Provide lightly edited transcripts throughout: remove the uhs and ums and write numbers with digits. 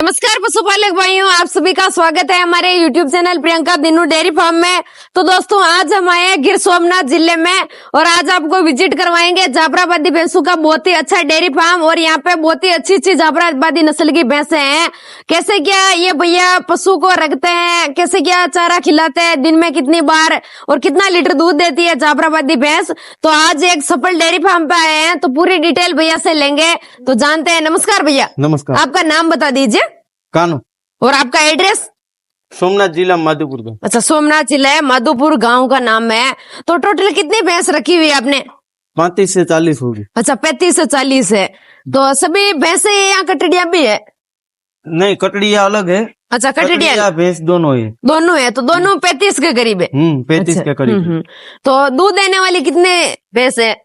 नमस्कार पशुपालक भाइयों, आप सभी का स्वागत है हमारे YouTube channel Priyanka Dinu dairy farm में। तो दोस्तों आज हम आए गिर सोमनाथ जिले में और आज आपको विजिट करवाएंगे जाफराबादी भैंसों का बहुत ही अच्छा डेयरी फार्म। और यहाँ पे बहुत ही अच्छी जाफराबादी नस्ल की भैंसे हैं। कैसे क्या ये भैया पशु को रखते हैं, कैसे क्या चारा खिलाते हैं, दिन में कितनी बार और कितना लीटर दूध देती है जाफराबादी भैंस। तो आज एक सफल डेयरी फार्म पे आए हैं तो पूरी डिटेल भैया से लेंगे, तो जानते हैं। नमस्कार भैया। नमस्कार। आपका नाम बता दीजिए। कानू। और आपका एड्रेस? सोमनाथ जिला माधोपुर का। अच्छा, सोमनाथ जिला है, माधोपुर गांव का नाम है। तो टोटल कितनी भैंस रखी हुई है आपने? 35 से 40 होगी। अच्छा, 35 से 40 है। तो सभी भैंसे यहाँ कटड़िया भी है? नहीं, कटड़िया अलग है। अच्छा, कटड़िया भैंस दोनों है। दोनों है, तो दोनों 35 के करीब है। 35 के करीब। तो दूध देने वाली कितने भैंस है?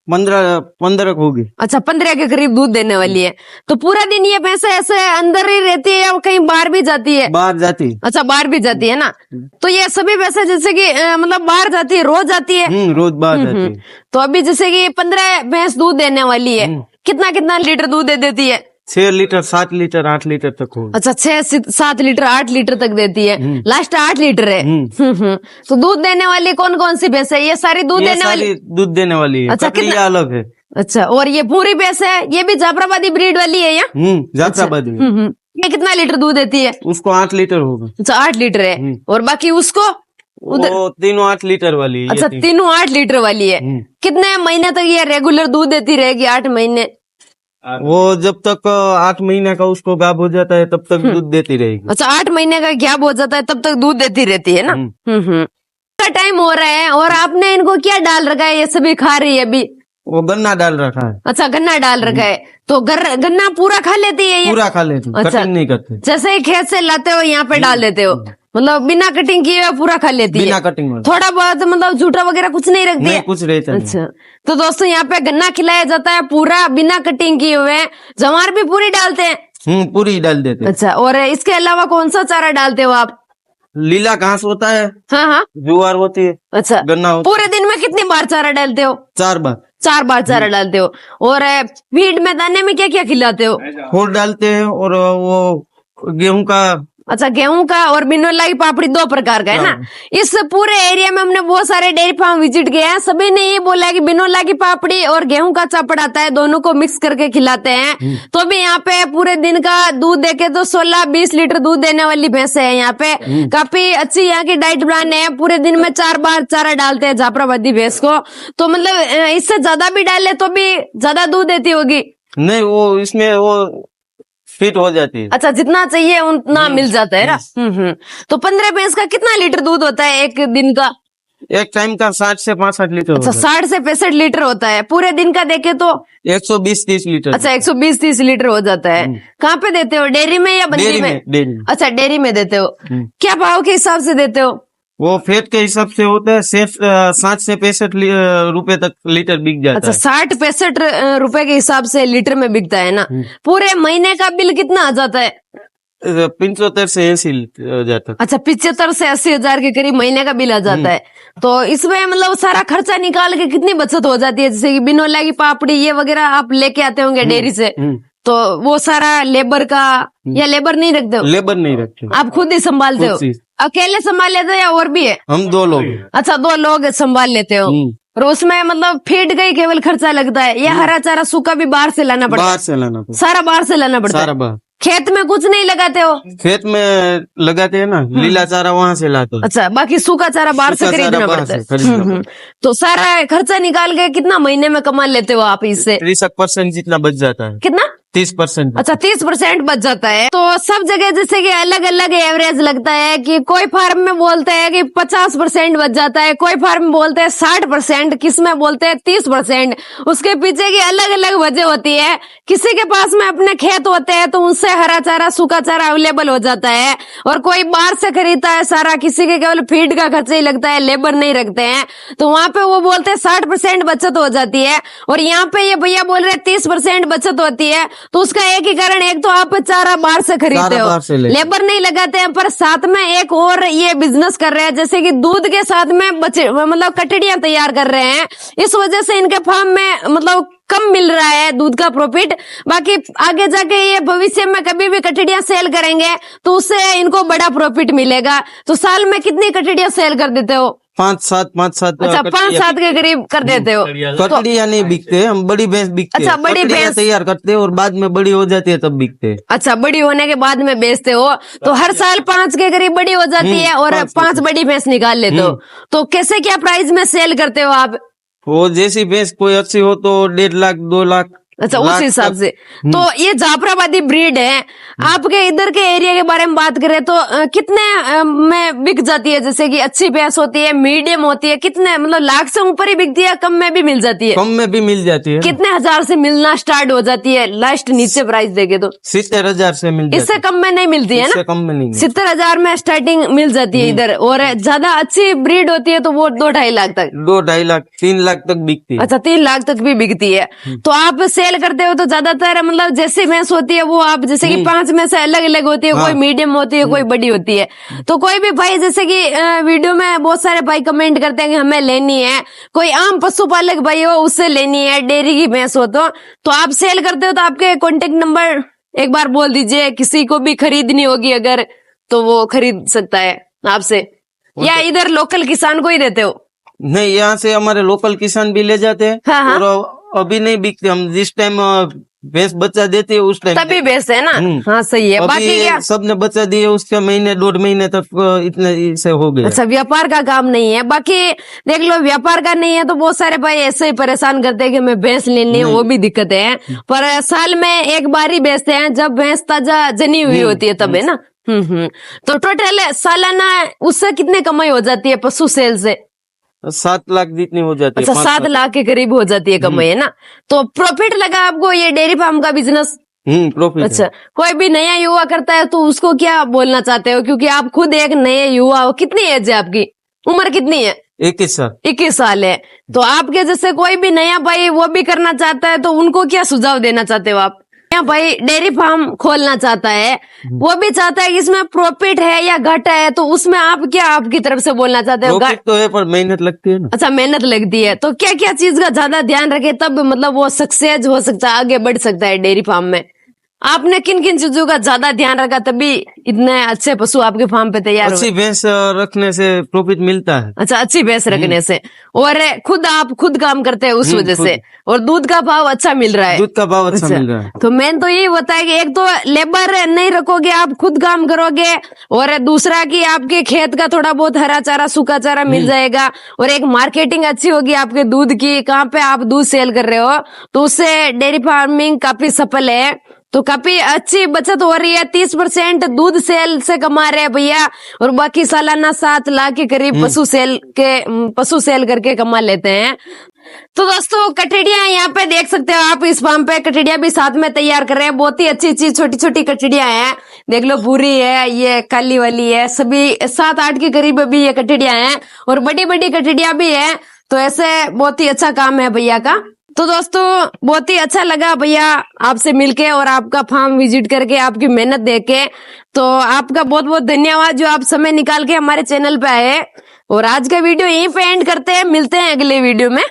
15 होगी। अच्छा, 15 के करीब दूध देने वाली है। तो पूरा दिन ये भैंस ऐसे अंदर ही रहती है या कहीं बाहर भी जाती है? बाहर जाती। अच्छा, बाहर भी जाती है ना। तो ये सभी भैंसे जैसे कि मतलब बाहर जाती है, रोज जाती है? रोज बाहर जाती है। तो अभी जैसे कि 15 भैंस दूध देने वाली है, कितना कितना लीटर दूध दे देती है? 6 लीटर, 7 लीटर, 8 लीटर तक होगी। अच्छा, 6-7 लीटर, 8 लीटर तक देती है। लास्ट 8 लीटर है। तो दूध देने वाली कौन कौन सी भैंस है? ये सारी दूध देने वाली? दूध देने वाली है। अच्छा, कितना अलग है। अच्छा, और ये पूरी भैंस है, ये भी जाफराबादी ब्रीड वाली है या? जाफराबादी। ये कितना लीटर दूध देती है? उसको 8 लीटर होगा। अच्छा, 8 लीटर है। और बाकी उसको उधर? वो तीनों 8 लीटर वाली है। अच्छा, तीनों 8 लीटर वाली है। कितने महीने तक ये रेगुलर दूध देती रहेगी? 8 महीने? वो जब तक 8 महीने का उसको गाभ हो जाता है तब तक दूध देती रहेगी। अच्छा, 8 महीने का गैप हो जाता है तब तक दूध देती रहती है ना। टाइम हो रहा है और आपने इनको क्या डाल रखा है? ये सभी खा रही है अभी? वो गन्ना डाल रखा है। अच्छा, गन्ना डाल रखा है। तो गन्ना पूरा खा लेती है ये? पूरा खा लेती। अच्छा, कटिंग नहीं करते। जैसे ही खेत से लाते हो यहाँ पे डाल देते हो, मतलब बिना कटिंग किए हुए पूरा खा लेती है? बिना कटिंग में। थोड़ा बहुत मतलब झूठा वगैरह कुछ नहीं रखती है? कुछ रहता नहीं। अच्छा, तो दोस्तों यहाँ पे गन्ना खिलाया जाता है पूरा बिना कटिंग किए हुए। जवार भी पूरी डालते हैं? पूरी डाल देते। अच्छा, और इसके अलावा कौन सा चारा डालते हो आप? लीला घास होता है। हाँ, जुआर होती है। अच्छा, गन्ना होता पूरे दिन में कितनी बार चारा डालते हो? 4 बार। 4 बार चारा डालते हो। और फीड में दाने में क्या क्या खिलाते हो? खोल डालते हैं और वो गेहूं का। अच्छा, गेहूं का और बिनोला की पापड़ी 2 प्रकार का है ना। इस पूरे एरिया में हमने बहुत सारे डेयरी फार्म विजिट किए हैं, सभी ने ये बोला कि बिनोला की पापड़ी और गेहूं का चापड़ आता है, दोनों को मिक्स करके खिलाते हैं। तो भी यहाँ पे पूरे दिन का दूध देके तो 16-20 लीटर दूध देने वाली भैंसे है। यहाँ पे काफी अच्छी यहाँ की डाइट प्लान है। पूरे दिन में 4 बार चारा डालते हैं जाफराबादी भैंस को। तो मतलब इससे ज्यादा भी डाले तो भी ज्यादा दूध देती होगी? नहीं, वो इसमें वो फिट हो जाती है। अच्छा, जितना चाहिए उतना मिल जाता है ना। तो 15 भैंस का कितना लीटर दूध होता है एक दिन का? एक टाइम का 60 से 65 लीटर। अच्छा, 60 से 65 लीटर होता है। पूरे दिन का देखे तो 120-30 लीटर। अच्छा, 120-30 लीटर हो जाता है। कहाँ पे देते हो, डेयरी में या बंदी में? डेयरी। अच्छा, डेयरी में देते हो। क्या भाव के हिसाब से देते हो? वो फैट के हिसाब से होता है। 60 से 65 रुपए तक लीटर बिक जाता है। अच्छा, 60-65 रुपए के हिसाब से लीटर में बिकता है ना। पूरे महीने का बिल कितना आ जाता है? 75 से 80 जाता है। अच्छा, 75 से 80 हजार के करीब महीने का बिल आ जाता है। तो इसमें मतलब सारा खर्चा निकाल के कितनी बचत हो जाती है? जैसे कि बिनोला की पापड़ी ये वगैरह आप लेके आते होंगे डेयरी से, तो वो सारा लेबर का या लेबर नहीं रखते हो? लेबर नहीं रखते, आप खुद ही संभालते हो? अकेले संभाल लेते हो या और भी है? हम 2 लोग। अच्छा, 2 लोग संभाल लेते हो। और उसमें मतलब फीड का ही केवल खर्चा लगता है या हरा चारा सूखा भी बाहर से लाना पड़ता है? बाहर से लाना पड़ता है। सारा बाहर से लाना पड़ता सारा है? बाहर। खेत में कुछ नहीं लगाते हो? खेत में लगाते हैं ना, लीला चारा वहाँ से लाते हैं। अच्छा, बाकी सूखा चारा बाहर से खरीदना पड़ता है। तो सारा खर्चा निकाल के कितना महीने में कमा लेते हो आप इससे? 30% जितना बच जाता है। कितना? 30%। अच्छा, 30% बच जाता है। तो सब जगह जैसे कि अलग अलग एवरेज लगता है कि कोई फार्म में बोलते हैं कि 50% बच जाता है, कोई फार्म में बोलते हैं 60%, किस में बोलते हैं 30%। उसके पीछे की अलग अलग वजह होती है। किसी के पास में अपने खेत होते हैं तो उनसे हरा चारा सूखा चारा अवेलेबल हो जाता है, और कोई बाहर से खरीदता है सारा, किसी के केवल फीड का खर्चा ही लगता है, लेबर नहीं रखते हैं, तो वहां पे वो बोलते हैं 60% बचत हो जाती है। और यहाँ पे ये भैया बोल रहे हैं 30% बचत होती है। तो उसका एक ही कारण, एक तो आप चारा बाहर से खरीदते चारा बाहर से हो, लेते। लेबर नहीं लगाते हैं, पर साथ में एक और ये बिजनेस कर रहे हैं, जैसे कि दूध के साथ में बचे मतलब कटड़ियां तैयार कर रहे हैं। इस वजह से इनके फार्म में मतलब कम मिल रहा है दूध का प्रॉफिट। बाकी आगे जाके ये भविष्य में कभी भी कटड़ियां सेल करेंगे तो उससे इनको बड़ा प्रॉफिट मिलेगा। तो साल में कितनी कटड़ियां सेल कर देते हो? 5-7 अच्छा, 5-7 के करीब कर देते हो। कटड़ियाँ नहीं बिकते, हम बड़ी भैंस बिकते अच्छा, हैं। बड़ी कटड़ियाँ भैंस। तैयार करते हैं और बाद में बड़ी हो जाती है तब बिकते हैं। अच्छा, बड़ी होने के बाद में बेचते हो, तो हर साल 5 के करीब बड़ी हो जाती है और 5 बड़ी भैंस निकाल लेते हो। तो कैसे क्या प्राइस में सेल करते हो आप? वो जैसी भैंस कोई अच्छी हो तो 1.5 लाख 2 लाख। अच्छा, उस हिसाब से। तो ये जाफराबादी ब्रीड है। आपके इधर के एरिया के बारे में बात करें तो कितने में बिक जाती है? जैसे कि अच्छी भैंस होती है, मीडियम होती है, कितने मतलब लाख से ऊपर ही बिकती है, कम में भी मिल जाती है? कम में भी मिल जाती है। कितने हजार से मिलना स्टार्ट हो जाती है लास्ट नीचे प्राइस देके? तो 70,000 से मिल जाती है। इससे कम में नहीं मिलती है इससे ना? कम में नहीं मिलती। 70,000 में स्टार्टिंग मिल जाती है इधर, और ज्यादा अच्छी ब्रीड होती है तो वो 2-2.5 लाख तक। 2-2.5 लाख 3 लाख तक बिकती है। अच्छा, 3 लाख तक भी बिकती है। तो आप सेल करते हो तो ज्यादातर मतलब जैसी भैंस होती है वो आप, जैसे कि 5 में से अलग अलग होती है, कोई मीडियम होती है, कोई बड़ी होती है। तो कोई भी भाई, जैसे कि वीडियो में बहुत सारे भाई कमेंट करते हैं कि हमें लेनी है, कोई आम पशुपालक भाई हो उससे लेनी है, डेयरी की भैंस हो तो आप सेल करते हो तो आपके कॉन्टेक्ट नंबर एक बार बोल दीजिए। किसी को भी खरीदनी होगी अगर तो वो खरीद सकता है आपसे, या इधर लोकल किसान को ही देते हो? नहीं, यहाँ से हमारे लोकल किसान भी ले जाते हैं। हाँ, हाँ। और अभी नहीं बिकते, हम जिस टाइम भैंस बच्चा देती है उस टाइम तभी बेचते हैं ना। हाँ, सही है। बाकी क्या, अभी सबने बच्चा दिए उसके महीने 1.5 महीने तक इतने से हो गए। अच्छा, व्यापार का काम नहीं है। बाकी देख लो, व्यापार का नहीं है तो बहुत सारे भाई ऐसे ही परेशान करते हैं कि हमें भैंस लेनी है, वो भी दिक्कत है। पर साल में एक बार ही बेचते हैं जब भैंस ताजा जनी हुई होती है, तब है ना। तो टोटल सालाना उससे कितने कमाई हो जाती है पशु सेल से? 7 लाख जितनी हो जाती है। अच्छा, 7 लाख के करीब हो जाती है कमाई, है ना। तो प्रॉफिट लगा आपको ये डेयरी फार्म का बिजनेस? प्रॉफिट। अच्छा, कोई भी नया युवा करता है तो उसको क्या बोलना चाहते हो? क्योंकि आप खुद एक नए युवा हो। कितनी एज है आपकी? उम्र कितनी है? 21 साल। 21 साल है। तो आपके जैसे कोई भी नया भाई वो भी करना चाहता है तो उनको क्या सुझाव देना चाहते हो आप? नया भाई डेयरी फार्म खोलना चाहता है, वो भी चाहता है कि इसमें प्रॉफिट है या घाटा है, तो उसमें आप क्या आपकी तरफ से बोलना चाहते हो? प्रॉफिट तो है पर मेहनत लगती है ना। अच्छा, मेहनत लगती है। तो क्या क्या चीज का ज्यादा ध्यान रखे तब मतलब वो सक्सेस हो सकता है, आगे बढ़ सकता है डेयरी फार्म में? आपने किन किन चीजों का ज्यादा ध्यान रखा तभी इतने अच्छे पशु आपके फार्म पे तैयार हुए? अच्छी भैंस रखने से प्रॉफिट मिलता है। अच्छा, अच्छी भैंस रखने से, और आप खुद काम करते हैं उस वजह से, और दूध का भाव अच्छा मिल रहा है। दूध का भाव अच्छा मिल रहा है। तो मेन तो यही होता है कि एक तो लेबर नहीं रखोगे, आप खुद काम करोगे, और दूसरा कि आपके खेत का थोड़ा बहुत हरा चारा सूखा चारा मिल जाएगा, और एक मार्केटिंग अच्छी होगी आपके दूध की, कहाँ पे आप दूध सेल कर रहे हो, तो उससे डेयरी फार्मिंग काफी सफल है। तो काफी अच्छी बचत हो रही है। 30% दूध सेल से कमा रहे हैं भैया, और बाकी सालाना 7 लाख के करीब पशु सेल करके कमा लेते हैं। तो दोस्तों, कटड़ियां यहाँ पे देख सकते हो आप, इस फार्म पे कटड़ियां भी साथ में तैयार कर रहे हैं। बहुत ही अच्छी अच्छी छोटी छोटी कटड़ियां हैं, देख लो, भूरी है, ये काली वाली है, सभी 7-8 के करीब भी ये कटड़ियां हैं, और बड़ी बड़ी कटड़ियां भी है। तो ऐसे बहुत ही अच्छा काम है भैया का। तो दोस्तों, बहुत ही अच्छा लगा भैया आपसे मिलके और आपका फार्म विजिट करके, आपकी मेहनत देख के। तो आपका बहुत बहुत धन्यवाद जो आप समय निकाल के हमारे चैनल पे आए। और आज का वीडियो यहीं पे एंड करते हैं, मिलते हैं अगले वीडियो में।